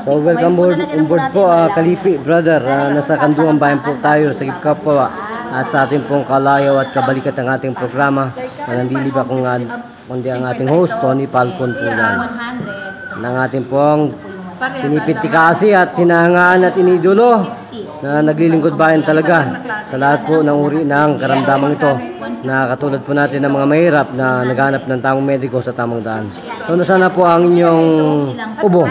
So welcome on board po Kalipi brother. Nasa Kanduang Bayan po tayo sa Gipka po at sa ating pong kalayaw at kabalikat ng ating programa. Manandili ba kung kundi ang ating host Tony Falcon po yan. Ng ating pong pinipitikasi at hinahangaan at inidolo na naglilingkod bayan talaga sa lahat po ng uri ng karamdamang ito na katulad po natin ng mga mahirap na naghanap ng tamang mediko sa tamang daan. So nasaan na po ang inyong ubo?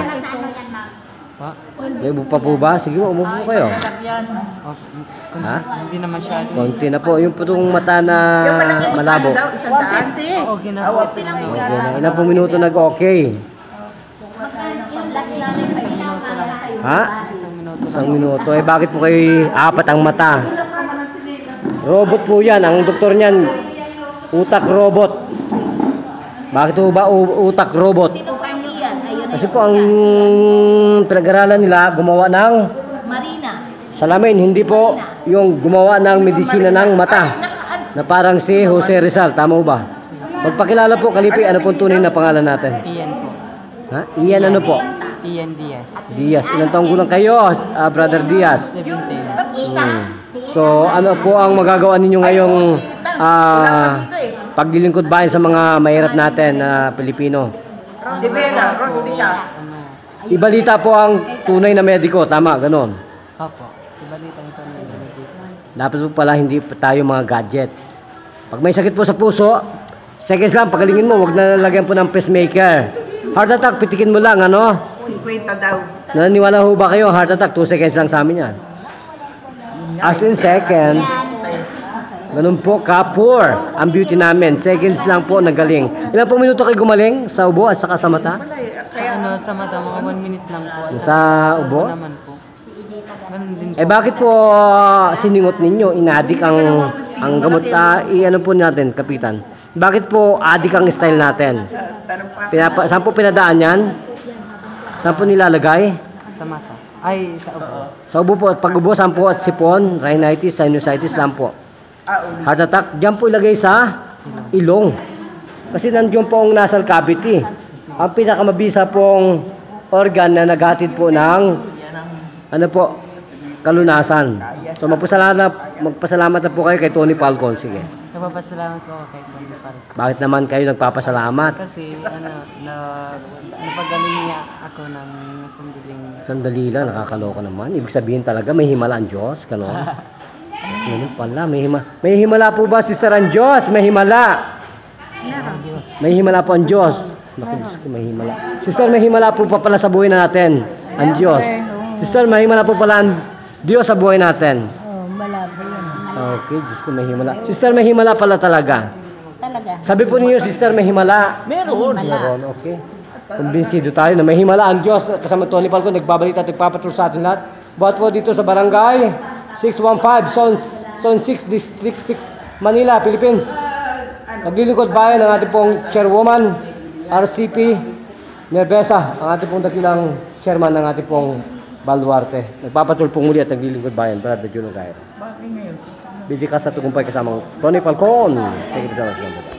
May ubo pa po ba? Sige mo, umubo kayo. Ha? Hindi naman siya. Konti na po. Yung putong mata na malabo. Okay na po. Ilang po minuto nag-okay? Ha? Isang minuto. Eh bakit po kayo apat ang mata? Robot po yan. Ang doktor niyan, utak robot. Bakit po ba utak robot? Kasi po ang pinag-aralan nila gumawa ng salamin. Hindi po yung gumawa ng medisina ng mata. Na parang si Jose Rizal. Tama ba? Magpakilala po Kalipi. Ano po tunay na pangalan natin? Ian po. Ha? Ian ano po? Ian Diaz. Diaz. Ilang taong gulang kayo, Brother Diaz? 17. So, ano po ang magagawa ninyo ngayong paglilingkod bayan sa mga mahirap natin na Pilipino? Ibalita po ang tunay na mediko, tama, ganon. Opo. Ibalita ito na mediko. Dapat po pala hindi tayo mga gadget. Pag may sakit po sa puso, seconds lang, pagalingin mo, wag na lalagyan po ng pacemaker. Heart attack, pitikin mo lang, ano? 50 daw. Naniniwala ho ba kayo? Heart attack, 2 seconds lang sa amin yan. As in seconds. Ganun po, kapur. Ang beauty namin. Seconds lang po nagaling. Ilan po minuto kayo gumaling sa ubo at saka sa mata? Sa mata, mga 1 minute lang po. Sa ubo? Naman po. Ganun din po. Eh bakit po siningot ninyo? Inadik ang gamot. Ano po natin, Kapitan? Bakit po adik ang style natin? Saan po pinadaan yan? Saan po nilalagay? Sa mata. Ay, sa ubo. Sa ubo po. Pag ubo, saan po at sipon, rhinitis, sinusitis lang po. Heart attack, dyan po ilagay sa ilong. Kasi nandiyon po ang nasal cavity. Ang pinakamabisa pong organ na naghatid po ng ano po, kalunasan. So magpasalamat na po kayo kay Tony Falcon. Sige. Nagpapasalamat po ako kay Tony Falcon. Bakit naman kayo nagpapasalamat? Kasi napagaling niya ako ng Sandali lang, nakakaloka naman. Ibig sabihin talaga may himala ang Diyos, gano'n? Ganun pala, may himala po ba, Sister ang Diyos? May himala. May himala po ang Diyos. Naku, Diyos ko, may himala. Sister, may himala po pa pala sa buhay natin, ang Diyos. Sister, may himala po pala ang Diyos sa buhay natin. Malabo yun. Okay, Diyos ko, may himala. Sister, may himala pala talaga. Talaga. Sabi po ninyo, Sister, may himala. Meron. Meron, okay. Kumbinsido tayo na may himala ang Diyos. Kasama Tony Falcon, nagbabalita at nagpapatrol sa atin lahat. Buhat po dito sa barangay 615, Zone 6, District 6, Manila, Philippines. Naglilingkod bayan ang ating pong chairwoman, RCP Nervesa, ang ating pong dakilang chairman ng ating pong Baluarte. Nagpapatrol po muli at naglilingkod bayan, Brother Juno Gairo. Bidi ka sa tugumpay kasamang Tony Falcon. Thank you so much.